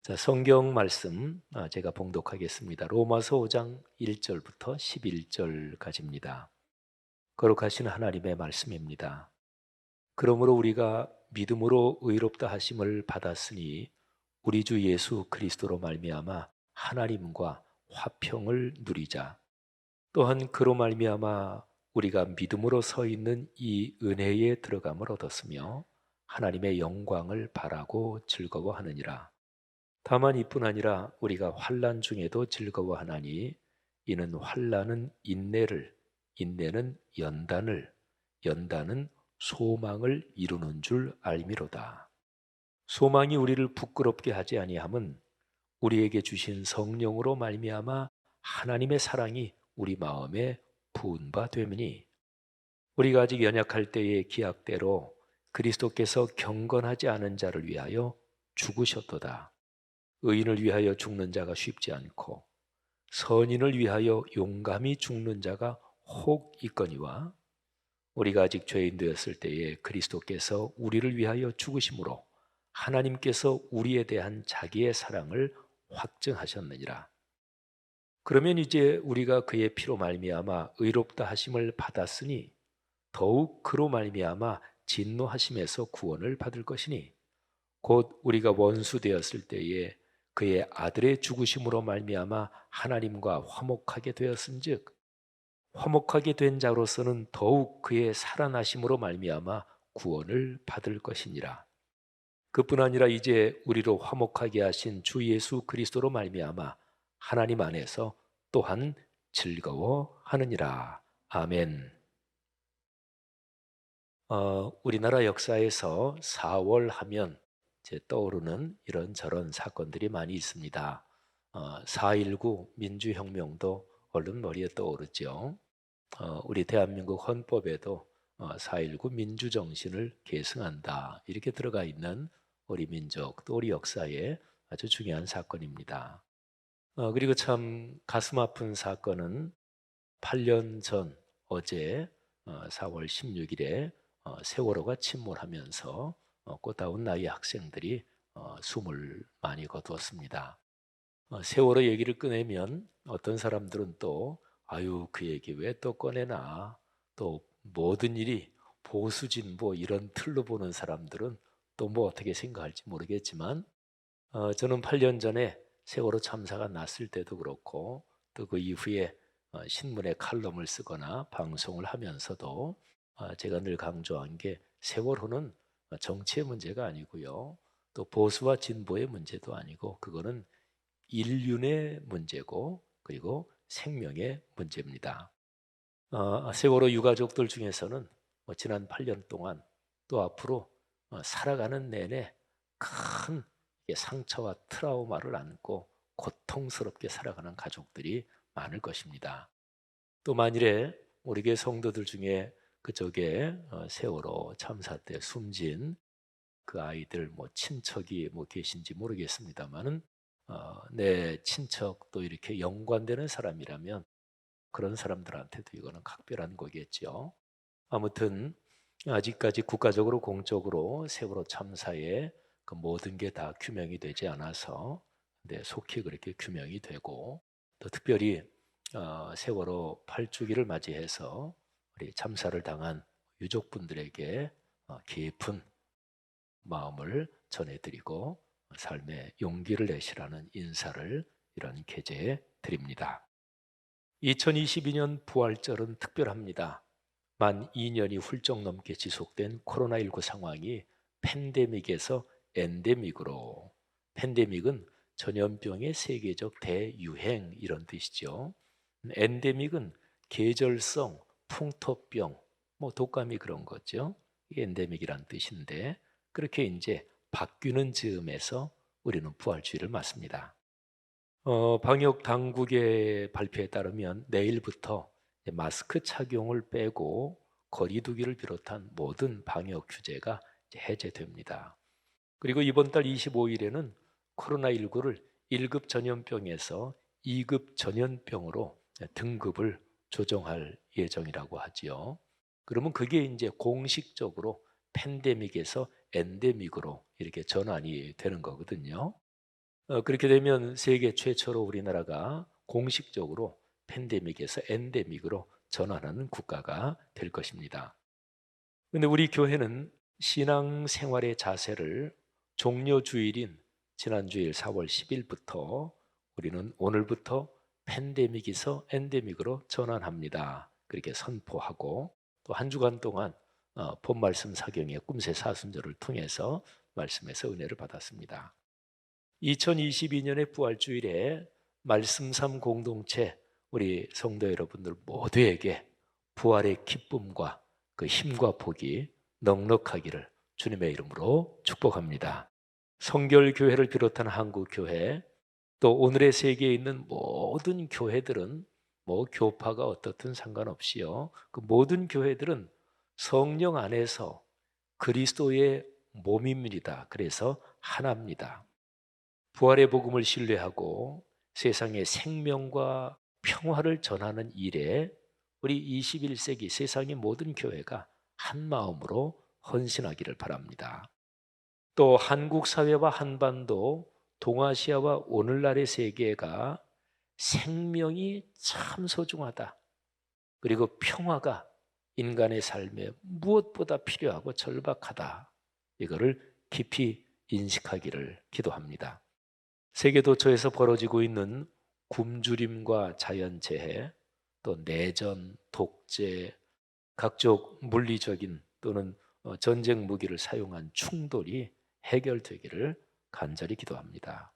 자, 성경 말씀 제가 봉독하겠습니다. 로마서 5장 1절부터 11절까지입니다. 거룩하신 하나님의 말씀입니다. 그러므로 우리가 믿음으로 의롭다 하심을 받았으니 우리 주 예수 그리스도로 말미암아 하나님과 화평을 누리자. 또한 그로 말미암아 우리가 믿음으로 서 있는 이 은혜에 들어감을 얻었으며 하나님의 영광을 바라고 즐거워하느니라. 다만 이뿐 아니라 우리가 환난 중에도 즐거워하나니 이는 환난은 인내를, 인내는 연단을, 연단은 소망을 이루는 줄 알미로다. 소망이 우리를 부끄럽게 하지 아니함은 우리에게 주신 성령으로 말미암아 하나님의 사랑이 우리 마음에 부은 바 되므니 우리가 아직 연약할 때의 기약대로 그리스도께서 경건하지 않은 자를 위하여 죽으셨도다. 의인을 위하여 죽는 자가 쉽지 않고 선인을 위하여 용감히 죽는 자가 혹 있거니와 우리가 아직 죄인 되었을 때에 그리스도께서 우리를 위하여 죽으심으로 하나님께서 우리에 대한 자기의 사랑을 확증하셨느니라. 그러면 이제 우리가 그의 피로 말미암아 의롭다 하심을 받았으니 더욱 그로 말미암아 진노하심에서 구원을 받을 것이니 곧 우리가 원수 되었을 때에 그의 아들의 죽으심으로 말미암아 하나님과 화목하게 되었은즉 화목하게 된 자로서는 더욱 그의 살아나심으로 말미암아 구원을 받을 것이니라. 그뿐 아니라 이제 우리로 화목하게 하신 주 예수 그리스도로 말미암아 하나님 안에서 또한 즐거워하느니라. 아멘. 우리나라 역사에서 4월 하면 제 떠오르는 이런저런 사건들이 많이 있습니다. 4.19 민주혁명도 얼른 머리에 떠오르죠. 우리 대한민국 헌법에도 4.19 민주정신을 계승한다 이렇게 들어가 있는 우리 민족 또 우리 역사의 아주 중요한 사건입니다. 그리고 참 가슴 아픈 사건은 8년 전 어제 4월 16일에 세월호가 침몰하면서 꽃다운 나이 학생들이 숨을 많이 거두었습니다. 세월호 얘기를 꺼내면 어떤 사람들은 또 아유 그 얘기 왜 또 꺼내나, 또 모든 일이 보수 진보 이런 틀로 보는 사람들은 또 뭐 어떻게 생각할지 모르겠지만 저는 8년 전에 세월호 참사가 났을 때도 그렇고 또 그 이후에 신문에 칼럼을 쓰거나 방송을 하면서도 제가 늘 강조한 게 세월호는 정치의 문제가 아니고요. 또 보수와 진보의 문제도 아니고 그거는 인륜의 문제고 그리고 생명의 문제입니다. 세월호 유가족들 중에서는 지난 8년 동안 또 앞으로 살아가는 내내 큰 상처와 트라우마를 안고 고통스럽게 살아가는 가족들이 많을 것입니다. 또 만일에 우리 교회 성도들 중에 그쪽에 세월호 참사 때 숨진 그 아이들 뭐 친척이 뭐 계신지 모르겠습니다만은 내 친척도 이렇게 연관되는 사람이라면 그런 사람들한테도 이거는 각별한 거겠죠. 아무튼 아직까지 국가적으로 공적으로 세월호 참사의 그 모든 게 다 규명이 되지 않아서 속히 그렇게 규명이 되고 또 특별히 세월호 8주기를 맞이해서 우리 참사를 당한 유족분들에게 깊은 마음을 전해드리고 삶의 용기를 내시라는 인사를 이런 계제에 드립니다. 2022년 부활절은 특별합니다. 만 2년이 훌쩍 넘게 지속된 코로나19 상황이 팬데믹에서 엔데믹으로, 팬데믹은 전염병의 세계적 대유행 이런 뜻이죠. 엔데믹은 계절성 풍토병, 뭐 독감이 그런 거죠. 이게 엔데믹이란 뜻인데 그렇게 이제 바뀌는 즈음에서 우리는 부활주의를 맞습니다. 방역 당국의 발표에 따르면 내일부터 마스크 착용을 빼고 거리두기를 비롯한 모든 방역 규제가 해제됩니다. 그리고 이번 달 25일에는 코로나19를 1급 전염병에서 2급 전염병으로 등급을 조정할 예정이라고 하지요. 그러면 그게 이제 공식적으로 팬데믹에서 엔데믹으로 이렇게 전환이 되는 거거든요. 그렇게 되면 세계 최초로 우리나라가 공식적으로 팬데믹에서 엔데믹으로 전환하는 국가가 될 것입니다. 근데 우리 교회는 신앙생활의 자세를 종료 주일인 지난 주일 4월 10일부터 우리는 오늘부터 팬데믹에서 엔데믹으로 전환합니다. 그렇게 선포하고 또 한 주간 동안 본 말씀 사경의 꿈새 사순절을 통해서 말씀에서 은혜를 받았습니다. 2022년의 부활주일에 말씀 삼 공동체 우리 성도 여러분들 모두에게 부활의 기쁨과 그 힘과 복이 넉넉하기를 주님의 이름으로 축복합니다. 성결교회를 비롯한 한국교회 또 오늘의 세계에 있는 모든 교회들은 뭐 교파가 어떻든 상관없이요. 그 모든 교회들은 성령 안에서 그리스도의 몸입니다. 그래서 하나입니다. 부활의 복음을 신뢰하고 세상에 생명과 평화를 전하는 일에 우리 21세기 세상의 모든 교회가 한 마음으로 헌신하기를 바랍니다. 또 한국 사회와 한반도, 동아시아와 오늘날의 세계가 생명이 참 소중하다. 그리고 평화가 인간의 삶에 무엇보다 필요하고 절박하다. 이거를 깊이 인식하기를 기도합니다. 세계 도처에서 벌어지고 있는 굶주림과 자연재해, 또 내전, 독재, 각종 물리적인 또는 전쟁 무기를 사용한 충돌이 해결되기를 간절히 기도합니다.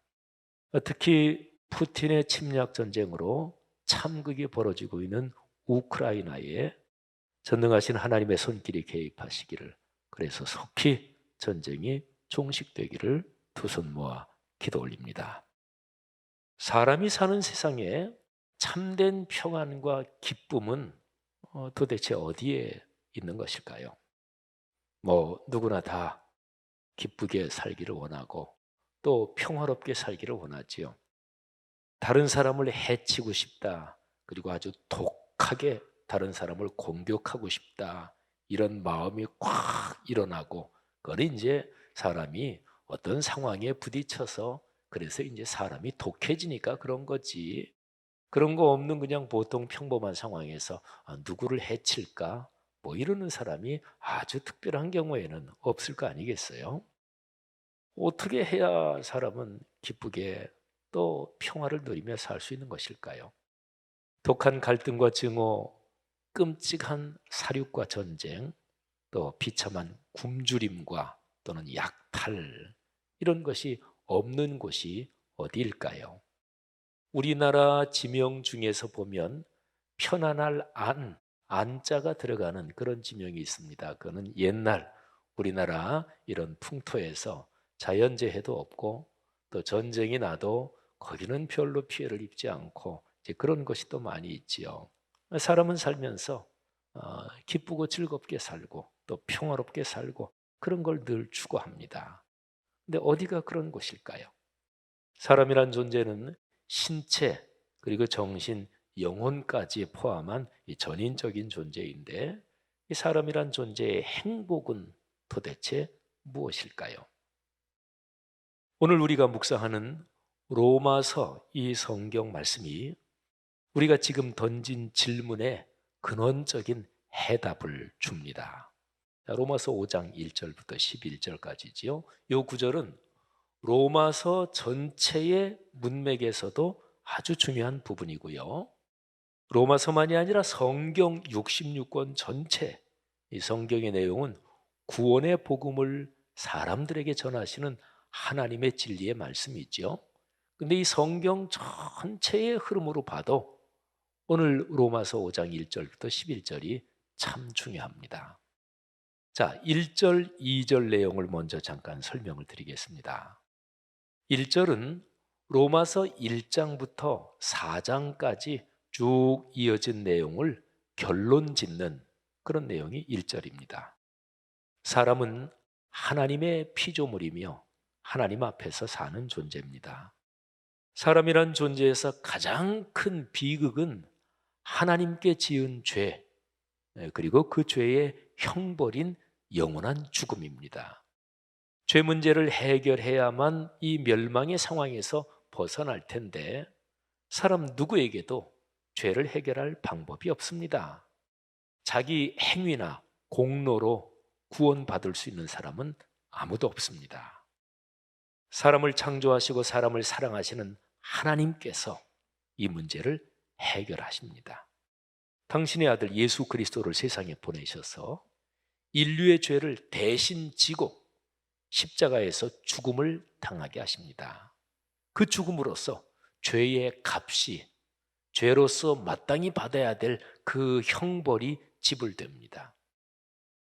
특히 푸틴의 침략 전쟁으로 참극이 벌어지고 있는 우크라이나에 전능하신 하나님의 손길이 개입하시기를, 그래서 속히 전쟁이 종식되기를 두 손 모아 기도 올립니다. 사람이 사는 세상에 참된 평안과 기쁨은 도대체 어디에 있는 것일까요? 누구나 다 기쁘게 살기를 원하고 또 평화롭게 살기를 원하지요. 다른 사람을 해치고 싶다, 그리고 아주 독하게 다른 사람을 공격하고 싶다, 이런 마음이 꽉 일어나고, 그건 이제 사람이 어떤 상황에 부딪혀서 그래서 이제 사람이 독해지니까 그런 거지. 그런 거 없는 그냥 보통 평범한 상황에서 누구를 해칠까? 이러는 사람이 아주 특별한 경우에는 없을 거 아니겠어요? 어떻게 해야 사람은 기쁘게 또 평화를 누리며 살 수 있는 것일까요? 독한 갈등과 증오, 끔찍한 사륙과 전쟁, 또 비참한 굶주림과 또는 약탈, 이런 것이 없는 곳이 어디일까요? 우리나라 지명 중에서 보면 편안할 안자가 들어가는 그런 지명이 있습니다. 그거는 옛날 우리나라 이런 풍토에서 자연재해도 없고 또 전쟁이 나도 거기는 별로 피해를 입지 않고 이제 그런 것이 또 많이 있지요. 사람은 살면서 기쁘고 즐겁게 살고 또 평화롭게 살고 그런 걸 늘 추구합니다. 근데 어디가 그런 곳일까요? 사람이란 존재는 신체 그리고 정신, 영혼까지 포함한 이 전인적인 존재인데 이 사람이란 존재의 행복은 도대체 무엇일까요? 오늘 우리가 묵상하는 로마서 이 성경 말씀이 우리가 지금 던진 질문에 근원적인 해답을 줍니다. 로마서 5장 1절부터 11절까지지요. 이 구절은 로마서 전체의 문맥에서도 아주 중요한 부분이고요. 로마서만이 아니라 성경 66권 전체, 이 성경의 내용은 구원의 복음을 사람들에게 전하시는 하나님의 진리의 말씀이죠. 근데 이 성경 전체의 흐름으로 봐도 오늘 로마서 5장 1절부터 11절이 참 중요합니다. 자, 1절, 2절 내용을 먼저 잠깐 설명을 드리겠습니다. 1절은 로마서 1장부터 4장까지 쭉 이어진 내용을 결론 짓는 그런 내용이 1절입니다. 사람은 하나님의 피조물이며 하나님 앞에서 사는 존재입니다. 사람이란 존재에서 가장 큰 비극은 하나님께 지은 죄, 그리고 그 죄의 형벌인 영원한 죽음입니다. 죄 문제를 해결해야만 이 멸망의 상황에서 벗어날 텐데 사람 누구에게도 죄를 해결할 방법이 없습니다. 자기 행위나 공로로 구원받을 수 있는 사람은 아무도 없습니다. 사람을 창조하시고 사람을 사랑하시는 하나님께서 이 문제를 해결하십니다. 당신의 아들 예수 그리스도를 세상에 보내셔서 인류의 죄를 대신 지고 십자가에서 죽음을 당하게 하십니다. 그 죽음으로써 죄의 값이 죄로서 마땅히 받아야 될 그 형벌이 지불됩니다.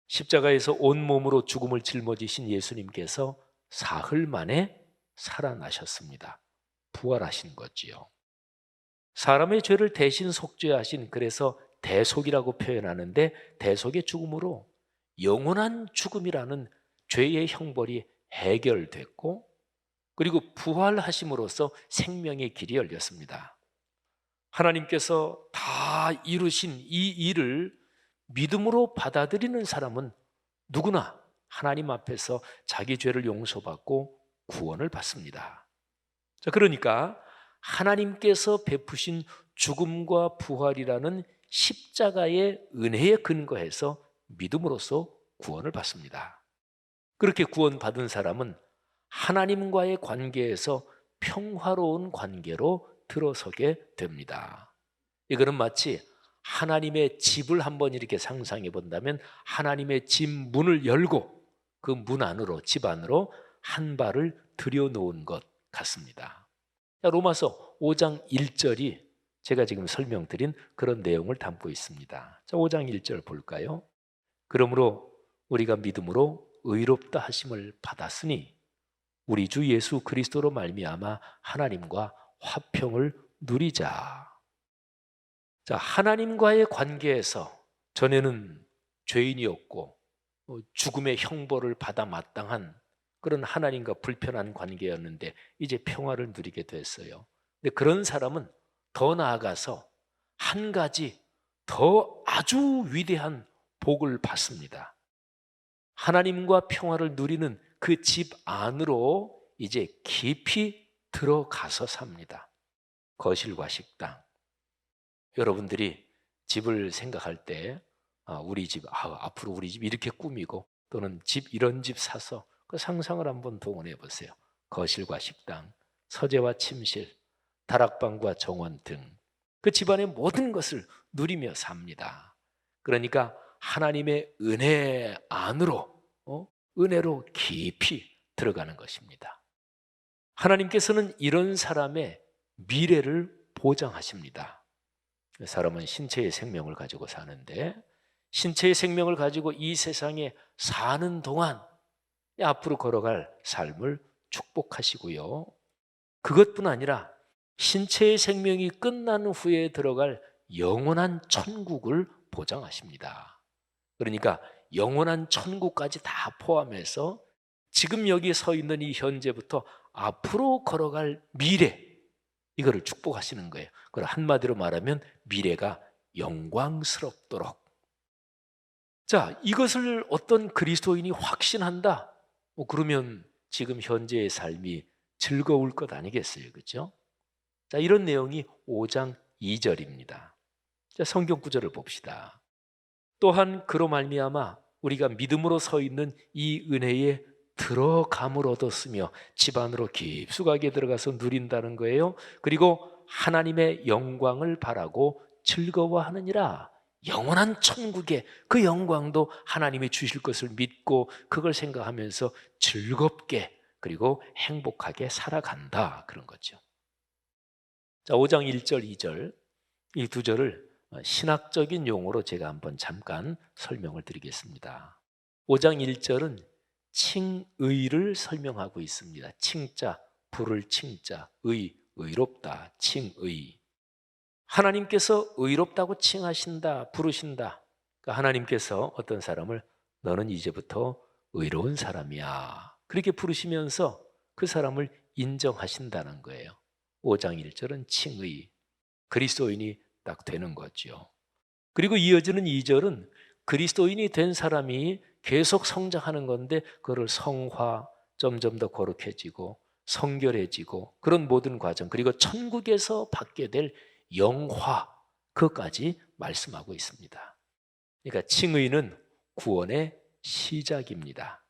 십자가에서 온몸으로 죽음을 짊어지신 예수님께서 사흘 만에 살아나셨습니다. 부활하신 거지요. 사람의 죄를 대신 속죄하신, 그래서 대속이라고 표현하는데, 대속의 죽음으로 영원한 죽음이라는 죄의 형벌이 해결됐고, 그리고 부활하심으로써 생명의 길이 열렸습니다. 하나님께서 다 이루신 이 일을 믿음으로 받아들이는 사람은 누구나 하나님 앞에서 자기 죄를 용서받고 구원을 받습니다. 자, 그러니까 하나님께서 베푸신 죽음과 부활이라는 십자가의 은혜에 근거해서 믿음으로써 구원을 받습니다. 그렇게 구원받은 사람은 하나님과의 관계에서 평화로운 관계로 들어서게 됩니다. 이거는 마치 하나님의 집을 한번 이렇게 상상해 본다면 하나님의 집 문을 열고 그 문 안으로, 집 안으로 한 발을 들여놓은 것 같습니다. 로마서 5장 1절이 제가 지금 설명드린 그런 내용을 담고 있습니다. 자, 5장 1절 볼까요? 그러므로 우리가 믿음으로 의롭다 하심을 받았으니 우리 주 예수 그리스도로 말미암아 하나님과 화평을 누리자. 자, 하나님과의 관계에서 전에는 죄인이었고 죽음의 형벌을 받아 마땅한 그런 하나님과 불편한 관계였는데 이제 평화를 누리게 됐어요. 근데 그런 사람은 더 나아가서 한 가지 더 아주 위대한 복을 받습니다. 하나님과 평화를 누리는 그 집 안으로 이제 깊이 들어가서 삽니다. 거실과 식당. 여러분들이 집을 생각할 때 우리 집, 앞으로 우리 집 이렇게 꾸미고 또는 집 이런 집 사서 그 상상을 한번 동원해 보세요. 거실과 식당, 서재와 침실, 다락방과 정원 등 그 집안의 모든 것을 누리며 삽니다. 그러니까 하나님의 은혜 안으로 은혜로 깊이 들어가는 것입니다. 하나님께서는 이런 사람의 미래를 보장하십니다. 사람은 신체의 생명을 가지고 사는데 신체의 생명을 가지고 이 세상에 사는 동안 앞으로 걸어갈 삶을 축복하시고요. 그것뿐 아니라 신체의 생명이 끝난 후에 들어갈 영원한 천국을 보장하십니다. 그러니까 영원한 천국까지 다 포함해서 지금 여기 서 있는 이 현재부터 앞으로 걸어갈 미래, 이거를 축복하시는 거예요. 그걸 한마디로 말하면 미래가 영광스럽도록. 자, 이것을 어떤 그리스도인이 확신한다? 그러면 지금 현재의 삶이 즐거울 것 아니겠어요? 그렇죠? 자, 이런 내용이 5장 2절입니다. 자, 성경 구절을 봅시다. 또한 그로 말미암아 우리가 믿음으로 서 있는 이 은혜에 들어감을 얻었으며 집 안으로 깊숙하게 들어가서 누린다는 거예요. 그리고 하나님의 영광을 바라고 즐거워하느니라. 영원한 천국의 그 영광도 하나님이 주실 것을 믿고 그걸 생각하면서 즐겁게 그리고 행복하게 살아간다, 그런 거죠. 자, 5장 1절, 2절 이 두 절을 신학적인 용어로 제가 한번 잠깐 설명을 드리겠습니다. 5장 1절은 칭의를 설명하고 있습니다. 칭자, 부를 칭자, 의롭다, 칭의. 하나님께서 의롭다고 칭하신다, 부르신다. 그러니까 하나님께서 어떤 사람을 너는 이제부터 의로운 사람이야, 그렇게 부르시면서 그 사람을 인정하신다는 거예요. 5장 1절은 칭의, 그리스도인이 딱 되는 거죠. 그리고 이어지는 2절은 그리스도인이 된 사람이 계속 성장하는 건데 그거를 성화, 점점 더 거룩해지고 성결해지고 그런 모든 과정, 그리고 천국에서 받게 될 영화, 그것까지 말씀하고 있습니다. 그러니까 칭의는 구원의 시작입니다.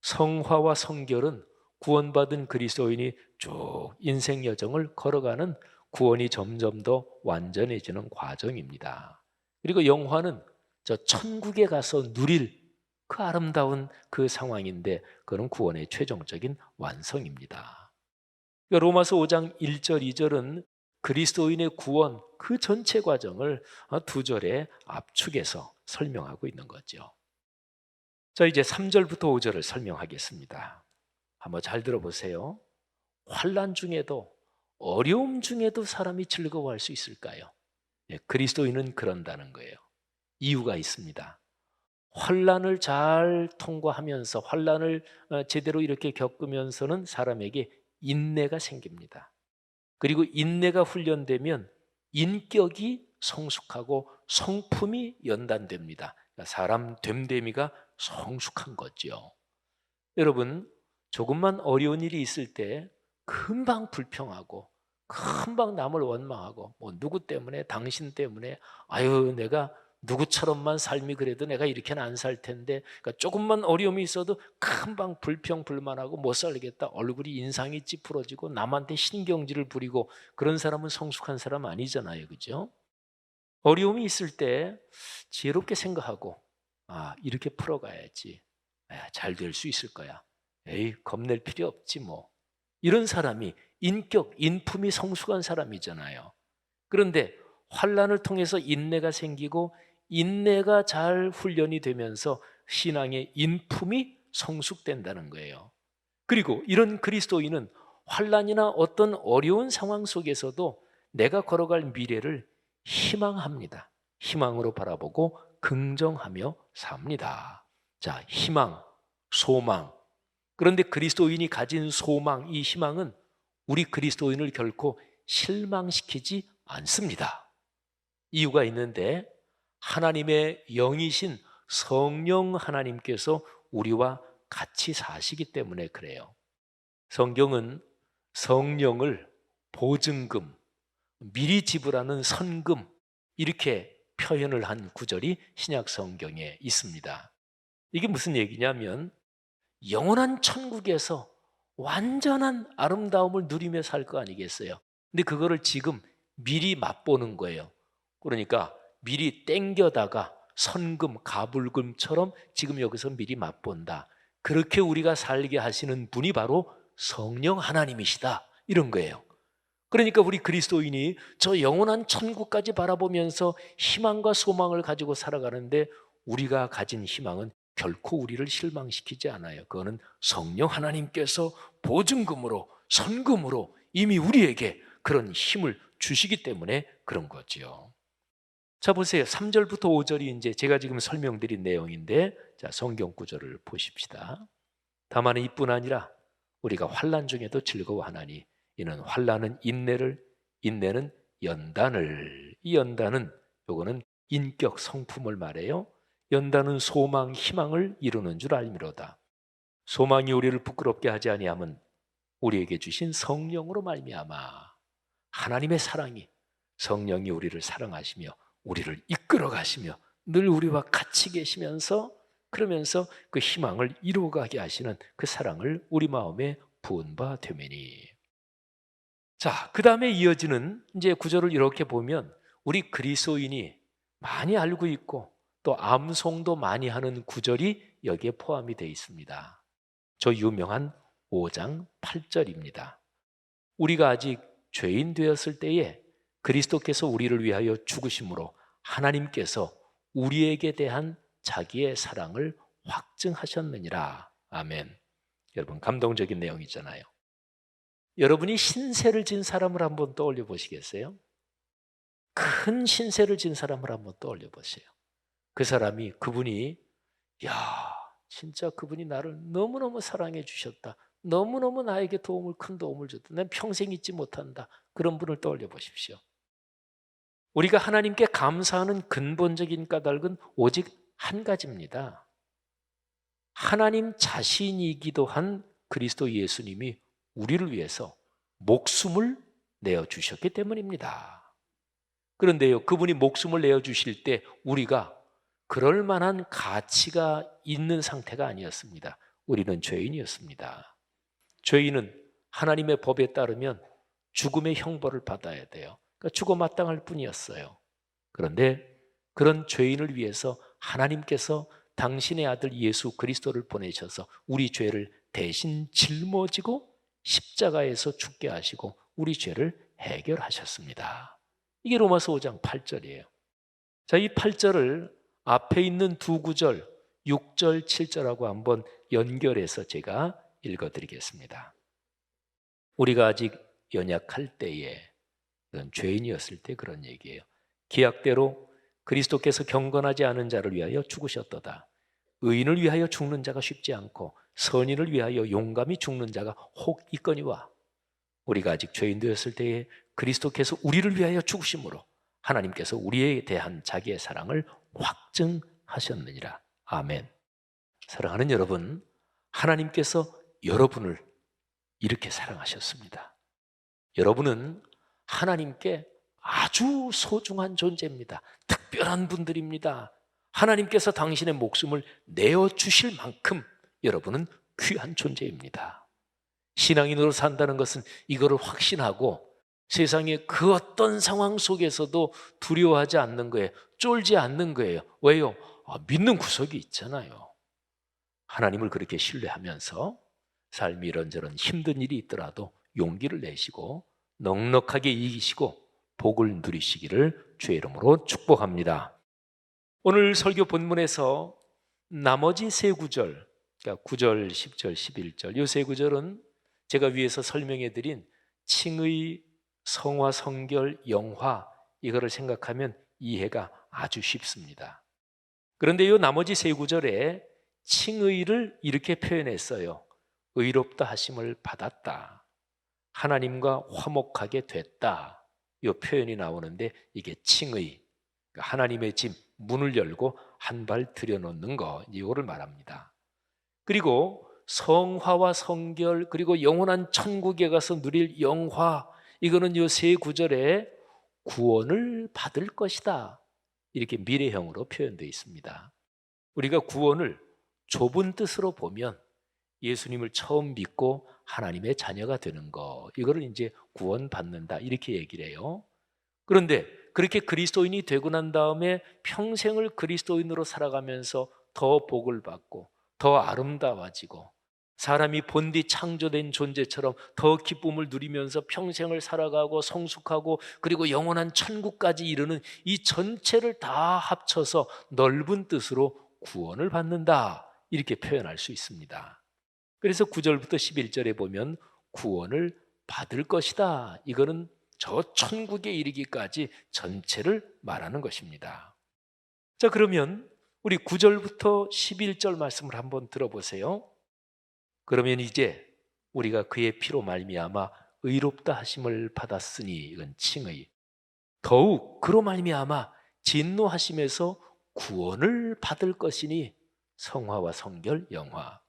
성화와 성결은 구원받은 그리스도인이 쭉 인생 여정을 걸어가는, 구원이 점점 더 완전해지는 과정입니다. 그리고 영화는 저 천국에 가서 누릴 그 아름다운 그 상황인데, 그건 구원의 최종적인 완성입니다. 그러니까 로마서 5장 1절 2절은 그리스도인의 구원 그 전체 과정을 두 절에 압축해서 설명하고 있는 거죠. 자, 이제 3절부터 5절을 설명하겠습니다. 한번 잘 들어보세요. 환난 중에도, 어려움 중에도 사람이 즐거워할 수 있을까요? 네, 그리스도인은 그런다는 거예요. 이유가 있습니다. 환난을 잘 통과하면서, 환난을 제대로 이렇게 겪으면서는 사람에게 인내가 생깁니다. 그리고 인내가 훈련되면 인격이 성숙하고 성품이 연단됩니다. 그러니까 사람 됨됨이가 성숙한 거죠. 여러분, 조금만 어려운 일이 있을 때 금방 불평하고 금방 남을 원망하고, 뭐 누구 때문에, 당신 때문에, 아유 내가 누구처럼만 삶이 그래도 내가 이렇게는 안 살 텐데, 그러니까 조금만 어려움이 있어도 금방 불평 불만하고 못 살겠다, 얼굴이 인상이 찌푸러지고 남한테 신경질을 부리고, 그런 사람은 성숙한 사람 아니잖아요, 그죠? 어려움이 있을 때 지혜롭게 생각하고, 아 이렇게 풀어가야지, 잘 될 수 있을 거야, 에이 겁낼 필요 없지 뭐, 이런 사람이 인격, 인품이 성숙한 사람이잖아요. 그런데 환난을 통해서 인내가 생기고, 인내가 잘 훈련이 되면서 신앙의 인품이 성숙된다는 거예요. 그리고 이런 그리스도인은 환난이나 어떤 어려운 상황 속에서도 내가 걸어갈 미래를 희망합니다. 희망으로 바라보고 긍정하며 삽니다. 자, 희망, 소망. 그런데 그리스도인이 가진 소망, 이 희망은 우리 그리스도인을 결코 실망시키지 않습니다. 이유가 있는데, 하나님의 영이신 성령 하나님께서 우리와 같이 사시기 때문에 그래요. 성경은 성령을 보증금, 미리 지불하는 선금, 이렇게 표현을 한 구절이 신약 성경에 있습니다. 이게 무슨 얘기냐면, 영원한 천국에서 완전한 아름다움을 누리며 살 거 아니겠어요? 근데 그거를 지금 미리 맛보는 거예요. 그러니까 미리 땡겨다가 선금, 가불금처럼 지금 여기서 미리 맛본다. 그렇게 우리가 살게 하시는 분이 바로 성령 하나님이시다, 이런 거예요. 그러니까 우리 그리스도인이 저 영원한 천국까지 바라보면서 희망과 소망을 가지고 살아가는데, 우리가 가진 희망은 결코 우리를 실망시키지 않아요. 그거는 성령 하나님께서 보증금으로, 선금으로 이미 우리에게 그런 힘을 주시기 때문에 그런 거지요. 자, 보세요. 3절부터 5절이 이제 제가 지금 설명드린 내용인데, 자, 성경 구절을 보십시다. 다만 이뿐 아니라 우리가 환난 중에도 즐거워하나니 이는 환난은 인내를, 인내는 연단을, 이 연단은, 요거는 인격 성품을 말해요. 연단은 소망, 희망을 이루는 줄 알미로다. 소망이 우리를 부끄럽게 하지 아니함은 우리에게 주신 성령으로 말미암아. 하나님의 사랑이, 성령이 우리를 사랑하시며 우리를 이끌어 가시며 늘 우리와 같이 계시면서, 그러면서 그 희망을 이루어가게 하시는 그 사랑을 우리 마음에 부은 바 되매니. 자, 그 다음에 이어지는 이제 구절을 이렇게 보면, 우리 그리스도인이 많이 알고 있고 또 암송도 많이 하는 구절이 여기에 포함이 되어 있습니다. 저 유명한 5장 8절입니다. 우리가 아직 죄인 되었을 때에 그리스도께서 우리를 위하여 죽으심으로 하나님께서 우리에게 대한 자기의 사랑을 확증하셨느니라. 아멘. 여러분, 감동적인 내용이잖아요. 여러분이 신세를 진 사람을 한번 떠올려 보시겠어요? 큰 신세를 진 사람을 한번 떠올려 보세요. 그 사람이, 그분이, 야, 진짜 그분이 나를 너무너무 사랑해 주셨다, 너무너무 나에게 큰 도움을 줬다, 난 평생 잊지 못한다, 그런 분을 떠올려 보십시오. 우리가 하나님께 감사하는 근본적인 까닭은 오직 한 가지입니다. 하나님 자신이기도 한 그리스도 예수님이 우리를 위해서 목숨을 내어주셨기 때문입니다. 그런데요, 그분이 목숨을 내어주실 때 우리가 그럴 만한 가치가 있는 상태가 아니었습니다. 우리는 죄인이었습니다. 죄인은 하나님의 법에 따르면 죽음의 형벌을 받아야 돼요. 그러니까 죽어 마땅할 뿐이었어요. 그런데 그런 죄인을 위해서 하나님께서 당신의 아들 예수 그리스도를 보내셔서 우리 죄를 대신 짊어지고 십자가에서 죽게 하시고 우리 죄를 해결하셨습니다. 이게 로마서 5장 8절이에요. 자, 이 8절을 앞에 있는 두 구절 6절, 7절하고 한번 연결해서 제가 읽어드리겠습니다. 우리가 아직 연약할 때에, 그런 죄인이었을 때 그런 얘기예요. 기약대로 그리스도께서 경건하지 않은 자를 위하여 죽으셨도다. 의인을 위하여 죽는 자가 쉽지 않고 선인을 위하여 용감히 죽는 자가 혹 있거니와. 우리가 아직 죄인 되었을 때에 그리스도께서 우리를 위하여 죽으심으로 하나님께서 우리에 대한 자기의 사랑을 확증하셨느니라. 아멘. 사랑하는 여러분, 하나님께서 여러분을 이렇게 사랑하셨습니다. 여러분은 하나님께 아주 소중한 존재입니다. 특별한 분들입니다. 하나님께서 당신의 목숨을 내어주실 만큼 여러분은 귀한 존재입니다. 신앙인으로 산다는 것은 이거를 확신하고 세상의 그 어떤 상황 속에서도 두려워하지 않는 거예요. 쫄지 않는 거예요. 왜요? 믿는 구석이 있잖아요. 하나님을 그렇게 신뢰하면서 삶이 이런저런 힘든 일이 있더라도 용기를 내시고 넉넉하게 이기시고 복을 누리시기를 주의 이름으로 축복합니다. 오늘 설교 본문에서 나머지 세 구절, 그러니까 9절, 10절, 11절 이 세 구절은 제가 위에서 설명해 드린 칭의, 성화, 성결, 영화 이거를 생각하면 이해가 아주 쉽습니다. 그런데 이 나머지 세 구절에 칭의를 이렇게 표현했어요. 의롭다 하심을 받았다. 하나님과 화목하게 됐다. 이 표현이 나오는데 이게 칭의, 하나님의 집 문을 열고 한 발 들여놓는 거, 이거를 말합니다. 그리고 성화와 성결, 그리고 영원한 천국에 가서 누릴 영화, 이거는 이 세 구절에 구원을 받을 것이다, 이렇게 미래형으로 표현되어 있습니다. 우리가 구원을 좁은 뜻으로 보면 예수님을 처음 믿고 하나님의 자녀가 되는 거, 이거를 이제 구원받는다 이렇게 얘기를 해요. 그런데 그렇게 그리스도인이 되고 난 다음에 평생을 그리스도인으로 살아가면서 더 복을 받고 더 아름다워지고 사람이 본디 창조된 존재처럼 더 기쁨을 누리면서 평생을 살아가고 성숙하고 그리고 영원한 천국까지 이르는 이 전체를 다 합쳐서 넓은 뜻으로 구원을 받는다, 이렇게 표현할 수 있습니다. 그래서 9절부터 11절에 보면 구원을 받을 것이다, 이거는 저 천국에 이르기까지 전체를 말하는 것입니다. 자, 그러면 우리 9절부터 11절 말씀을 한번 들어보세요. 그러면 이제 우리가 그의 피로 말미암아 의롭다 하심을 받았으니, 이건 칭의, 더욱 그로 말미암아 진노하심에서 구원을 받을 것이니 성화와 성결, 영화.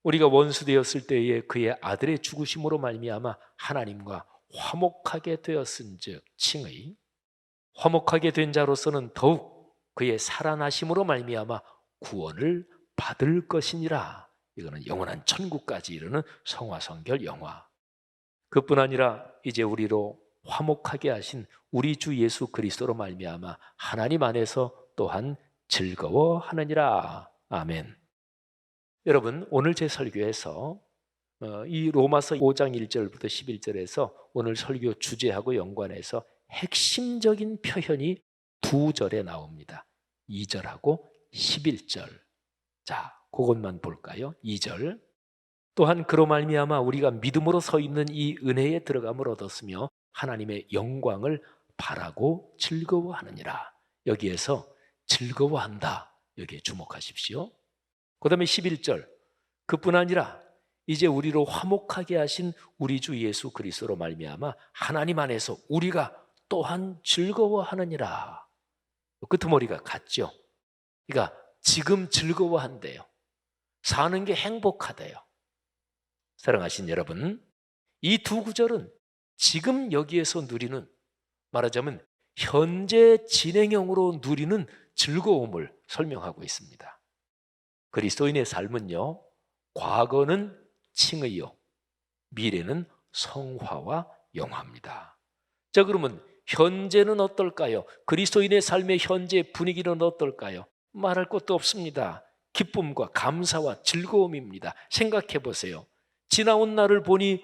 우리가 원수 되었을 때에 그의 아들의 죽으심으로 말미암아 하나님과 화목하게 되었은즉 칭의, 화목하게 된 자로서는 더욱 그의 살아나심으로 말미암아 구원을 받을 것이니라. 이거는 영원한 천국까지 이르는 성화, 성결, 영화. 그뿐 아니라 이제 우리로 화목하게 하신 우리 주 예수 그리스도로 말미암아 하나님 안에서 또한 즐거워하느니라. 아멘. 여러분, 오늘 제 설교에서 이 로마서 5장 1절부터 11절에서 오늘 설교 주제하고 연관해서 핵심적인 표현이 두 절에 나옵니다. 2절하고 11절. 자, 그것만 볼까요? 2절. 또한 그로 말미암아 우리가 믿음으로 서 있는 이 은혜에 들어감을 얻었으며 하나님의 영광을 바라고 즐거워하느니라. 여기에서 즐거워한다, 여기에 주목하십시오. 그 다음에 11절. 그뿐 아니라 이제 우리로 화목하게 하신 우리 주 예수 그리스도로 말미암아 하나님 안에서 우리가 또한 즐거워하느니라. 끄트머리가 같죠. 그러니까 지금 즐거워한대요. 사는 게 행복하대요. 사랑하신 여러분, 이 두 구절은 지금 여기에서 누리는, 말하자면 현재 진행형으로 누리는 즐거움을 설명하고 있습니다. 그리스도인의 삶은요, 과거는 칭의요, 미래는 성화와 영화입니다. 자, 그러면 현재는 어떨까요? 그리스도인의 삶의 현재 분위기는 어떨까요? 말할 것도 없습니다. 기쁨과 감사와 즐거움입니다. 생각해 보세요. 지나온 날을 보니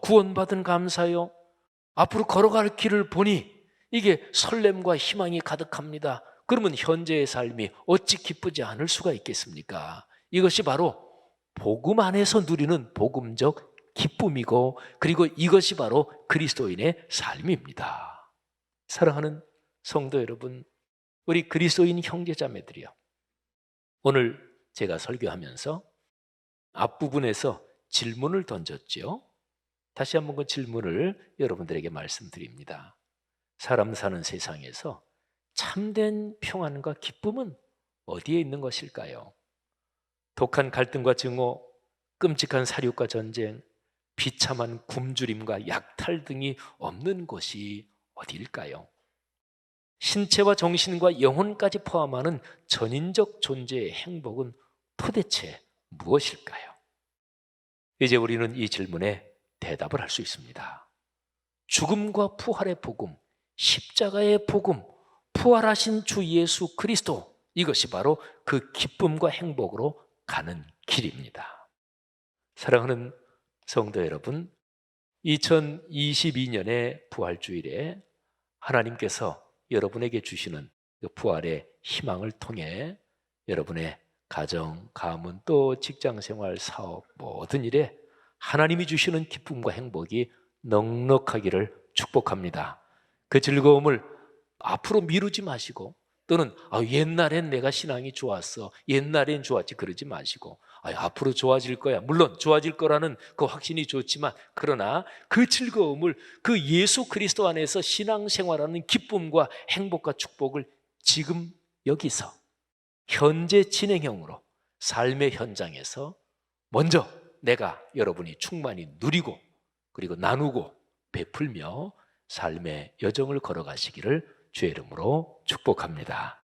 구원받은 감사요. 앞으로 걸어갈 길을 보니 이게 설렘과 희망이 가득합니다. 그러면 현재의 삶이 어찌 기쁘지 않을 수가 있겠습니까? 이것이 바로 복음 안에서 누리는 복음적 기쁨이고, 그리고 이것이 바로 그리스도인의 삶입니다. 사랑하는 성도 여러분, 우리 그리스도인 형제자매들이요, 오늘 제가 설교하면서 앞부분에서 질문을 던졌죠. 다시 한번 그 질문을 여러분들에게 말씀드립니다. 사람 사는 세상에서 참된 평안과 기쁨은 어디에 있는 것일까요? 독한 갈등과 증오, 끔찍한 사륙과 전쟁, 비참한 굶주림과 약탈 등이 없는 곳이 어디일까요? 신체와 정신과 영혼까지 포함하는 전인적 존재의 행복은 도대체 무엇일까요? 이제 우리는 이 질문에 대답을 할 수 있습니다. 죽음과 부활의 복음, 십자가의 복음, 부활하신 주 예수 그리스도, 이것이 바로 그 기쁨과 행복으로 가는 길입니다. 사랑하는 성도 여러분, 2022년의 부활주일에 하나님께서 여러분에게 주시는 그 부활의 희망을 통해 여러분의 가정, 가문, 또 직장생활, 사업, 모든 일에 하나님이 주시는 기쁨과 행복이 넉넉하기를 축복합니다. 그 즐거움을 앞으로 미루지 마시고, 또는 옛날엔 내가 신앙이 좋았어, 옛날엔 좋았지, 그러지 마시고 앞으로 좋아질 거야. 물론 좋아질 거라는 그 확신이 좋지만, 그러나 그 즐거움을, 그 예수 그리스도 안에서 신앙생활하는 기쁨과 행복과 축복을 지금 여기서 현재 진행형으로 삶의 현장에서 먼저 내가 여러분이 충만히 누리고, 그리고 나누고 베풀며 삶의 여정을 걸어가시기를 주의 이름으로 축복합니다.